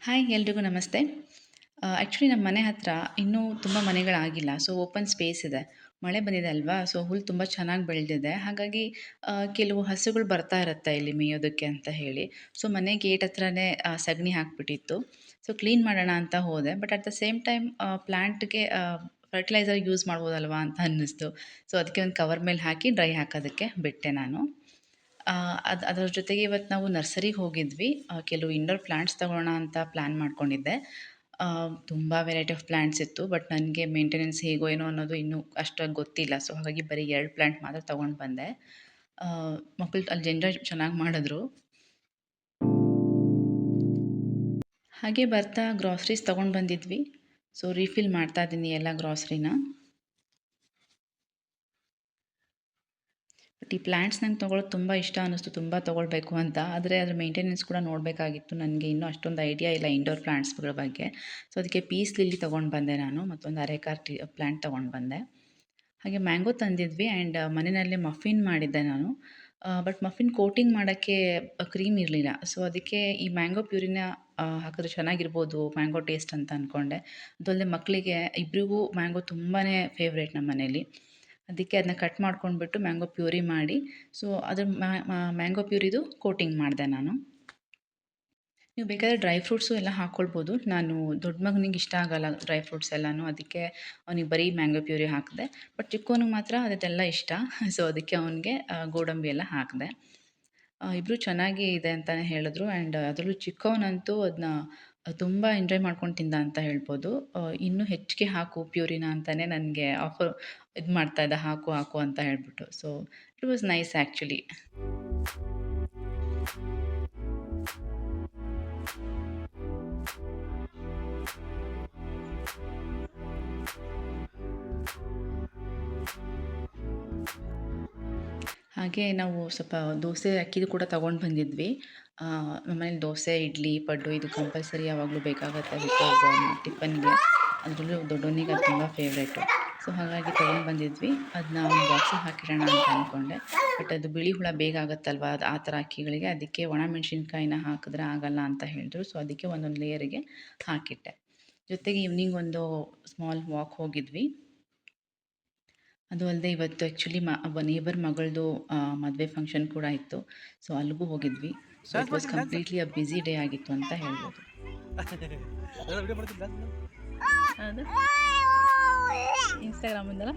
Hi ಎಲ್ರಿಗೂ ನಮಸ್ತೆ. Actually ನಮ್ಮ ಮನೆ ಹತ್ರ ಇನ್ನೂ ತುಂಬ ಮನೆಗಳಾಗಿಲ್ಲ. ಸೊ ಓಪನ್ ಸ್ಪೇಸ್ ಇದೆ. ಮಳೆ ಬಂದಿದೆ ಅಲ್ವಾ? ಸೊ ಹುಲ್ಲು ತುಂಬ ಚೆನ್ನಾಗಿ ಬೆಳೆದಿದೆ. ಹಾಗಾಗಿ ಕೆಲವು ಹಸುಗಳು ಬರ್ತಾ ಇರುತ್ತೆ ಇಲ್ಲಿ ಮೇಯೋದಕ್ಕೆ ಅಂತ ಹೇಳಿ. ಸೊ ಮನೆ ಗೇಟ್ ಹತ್ರನೇ ಸಗಣಿ ಹಾಕ್ಬಿಟ್ಟಿತ್ತು. ಸೊ ಕ್ಲೀನ್ ಮಾಡೋಣ ಅಂತ ಹೋದೆ. But at the same time ಪ್ಲಾಂಟ್‌ಗೆ ಫರ್ಟಿಲೈಸರ್ ಯೂಸ್ ಮಾಡ್ಬೋದಲ್ವಾ ಅಂತ ಅನ್ನಿಸ್ತು. ಸೊ ಅದಕ್ಕೆ ಒಂದು ಕವರ್ ಮೇಲೆ ಹಾಕಿ ಡ್ರೈ ಹಾಕೋದಕ್ಕೆ ಬಿಟ್ಟೆ ನಾನು. ಅದರ ಜೊತೆಗೆ ಇವತ್ತು ನಾವು ನರ್ಸರಿಗೆ ಹೋಗಿದ್ವಿ. ಕೆಲವು ಇಂಡೋರ್ ಪ್ಲಾಂಟ್ಸ್ ತಗೊಳ್ಳೋಣ ಅಂತ ಪ್ಲ್ಯಾನ್ ಮಾಡ್ಕೊಂಡಿದ್ದೆ. ತುಂಬ ವೆರೈಟಿ ಆಫ್ ಪ್ಲಾಂಟ್ಸ್ ಇತ್ತು. ಬಟ್ ನನಗೆ ಮೇಂಟೆನೆನ್ಸ್ ಹೇಗೋ ಏನೋ ಅನ್ನೋದು ಇನ್ನೂ ಅಷ್ಟಾಗಿ ಗೊತ್ತಿಲ್ಲ. ಸೊ ಹಾಗಾಗಿ ಬರೀ 2 ಪ್ಲಾಂಟ್ ಮಾತ್ರ ತಗೊಂಡು ಬಂದೆ. ಮಕ್ಕಳು ಅಲ್ಲಿ ಎಂಜಾಯ್ ಚೆನ್ನಾಗಿ ಮಾಡಿದ್ರು. ಹಾಗೆ ಬರ್ತಾ ಗ್ರಾಸರೀಸ್ ತಗೊಂಡು ಬಂದಿದ್ವಿ. ಸೊ ರೀಫಿಲ್ ಮಾಡ್ತಾ ಇದ್ದೀನಿ ಎಲ್ಲ ಗ್ರಾಸರಿನ. ಬಟ್ ಈ ಪ್ಲಾಂಟ್ಸ್ ನಂಗೆ ತೊಗೊಳೋದು ತುಂಬ ಇಷ್ಟ ಅನ್ನಿಸ್ತು, ತುಂಬ ತೊಗೊಳ್ಬೇಕು ಅಂತ. ಆದರೆ ಅದ್ರ ಮೇಂಟೆನೆನ್ಸ್ ಕೂಡ ನೋಡಬೇಕಾಗಿತ್ತು. ನನಗೆ ಇನ್ನೂ ಅಷ್ಟೊಂದು ಐಡಿಯಾ ಇಲ್ಲ ಇಂಡೋರ್ ಪ್ಲಾಂಟ್ಸ್ಗಳ ಬಗ್ಗೆ. ಸೊ ಅದಕ್ಕೆ ಪೀಸ್ ಲಿಲ್ಲಿ ತೊಗೊಂಡು ಬಂದೆ ನಾನು. ಮತ್ತೊಂದು ಅರೆಕಾರ್ ಪ್ಲಾಂಟ್ ತೊಗೊಂಡು ಬಂದೆ. ಹಾಗೆ ಮ್ಯಾಂಗೋ ತಂದಿದ್ವಿ ಆ್ಯಂಡ್ ಮನೆಯಲ್ಲೇ ಮಫಿನ್ ಮಾಡಿದ್ದೆ ನಾನು. ಬಟ್ ಮಫಿನ್ ಕೋಟಿಂಗ್ ಮಾಡೋಕ್ಕೆ ಕ್ರೀಮ್ ಇರಲಿಲ್ಲ. ಸೊ ಅದಕ್ಕೆ ಈ ಮ್ಯಾಂಗೋ ಪ್ಯೂರಿನ ಹಾಕಿದ್ರೆ ಚೆನ್ನಾಗಿರ್ಬೋದು ಮ್ಯಾಂಗೋ ಟೇಸ್ಟ್ ಅಂತ ಅಂದ್ಕೊಂಡೆ. ಅದಲ್ಲದೆ ಮಕ್ಕಳಿಗೆ ಇಬ್ಬರಿಗೂ ಮ್ಯಾಂಗೋ ತುಂಬಾ ಫೇವ್ರೇಟ್ ನಮ್ಮ ಮನೇಲಿ. ಅದಕ್ಕೆ ಅದನ್ನ ಕಟ್ ಮಾಡ್ಕೊಂಡ್ಬಿಟ್ಟು ಮ್ಯಾಂಗೋ ಪ್ಯೂರಿ ಮಾಡಿ, ಸೊ ಅದ್ರ ಮ್ಯಾಂಗೋ ಪ್ಯೂರಿದು ಕೋಟಿಂಗ್ ಮಾಡಿದೆ ನಾನು. ನೀವು ಬೇಕಾದರೆ ಡ್ರೈ ಫ್ರೂಟ್ಸು ಎಲ್ಲ ಹಾಕ್ಕೊಳ್ಬೋದು. ನಾನು ದೊಡ್ಡ ಮಗನಿಗೆ ಇಷ್ಟ ಆಗಲ್ಲ ಡ್ರೈ ಫ್ರೂಟ್ಸ್ ಎಲ್ಲನೂ. ಅದಕ್ಕೆ ಅವನಿಗೆ ಬರೀ ಮ್ಯಾಂಗೋ ಪ್ಯೂರಿ ಹಾಕಿದೆ. ಬಟ್ ಚಿಕ್ಕವನಿಗೆ ಮಾತ್ರ ಅದೆಲ್ಲ ಇಷ್ಟ. ಸೊ ಅದಕ್ಕೆ ಅವನಿಗೆ ಗೋಡಂಬಿ ಎಲ್ಲ ಹಾಕಿದೆ. ಇಬ್ಬರು ಚೆನ್ನಾಗಿ ಇದೆ ಅಂತಲೇ ಹೇಳಿದ್ರು ಆ್ಯಂಡ್ ಅದರಲ್ಲೂ ಚಿಕ್ಕವನಂತೂ ಅದನ್ನ ತುಂಬ ಎಂಜಾಯ್ ಮಾಡ್ಕೊಂಡು ತಿಂದ ಅಂತ ಹೇಳ್ಬೋದು. ಇನ್ನೂ ಹೆಚ್ಚಿಗೆ ಹಾಕು ಪ್ಯೂರಿನ ಅಂತಲೇ ನನಗೆ ಆಫರ್ ಇದು ಮಾಡ್ತಾ ಇದ್ದ, ಹಾಕು ಹಾಕು ಅಂತ ಹೇಳ್ಬಿಟ್ಟು. So it was nice actually. ಹಾಗೆ ನಾವು ಸ್ವಲ್ಪ ದೋಸೆ ಅಕ್ಕಿದು ಕೂಡ ತಗೊಂಡು ಬಂದಿದ್ವಿ. ನಮ್ಮನೇಲಿ ದೋಸೆ, ಇಡ್ಲಿ, ಪಡ್ಡು ಇದು ಕಂಪಲ್ಸರಿ ಯಾವಾಗಲೂ ಬೇಕಾಗುತ್ತೆ. ಬಿಕಾಸ್ ಟಿಫನ್‌ಗೆ ಅದರಲ್ಲೂ ದೊಡ್ಡವನಿಗೆ ಅದು ತುಂಬ ಫೇವ್ರೇಟು. ಸೊ ಹಾಗಾಗಿ ತಗೊಂಡು ಬಂದಿದ್ವಿ. ಅದನ್ನ ಒಂದು ಬಾಕ್ಸಿಗೆ ಹಾಕಿಡೋಣ ಅಂತ ಅಂದ್ಕೊಂಡೆ. ಬಟ್ ಅದು ಬಿಳಿ ಹುಳ ಬೇಗ ಆಗುತ್ತಲ್ವಾ ಅದು ಆ ಥರ ಅಕ್ಕಿಗಳಿಗೆ. ಅದಕ್ಕೆ ಒಣಮೆಣ್ಸಿನ್ಕಾಯಿನ ಹಾಕಿದ್ರೆ ಆಗಲ್ಲ ಅಂತ ಹೇಳಿದ್ರು. ಸೊ ಅದಕ್ಕೆ ಒಂದೊಂದು ಲೇಯರಿಗೆ ಹಾಕಿಟ್ಟೆ. ಜೊತೆಗೆ ಈವ್ನಿಂಗ್ ಒಂದು ಸ್ಮಾಲ್ ವಾಕ್ ಹೋಗಿದ್ವಿ. ಅದು ಅಲ್ಲದೆ ಇವತ್ತು ಆ್ಯಕ್ಚುಲಿ ಒಬ್ಬ ನೇಬರ್ ಮಗಳದು ಮದುವೆ ಫಂಕ್ಷನ್ ಕೂಡ ಇತ್ತು. ಸೊ ಅಲ್ಲಿಗೂ ಹೋಗಿದ್ವಿ. So it was completely a busy day ಆಗಿತ್ತು ಅಂತ ಹೇಳ್ಬೋದು. ಹೌದು, ಇನ್ಸ್ಟಾಗ್ರಾಮಿಂದಲ್ಲ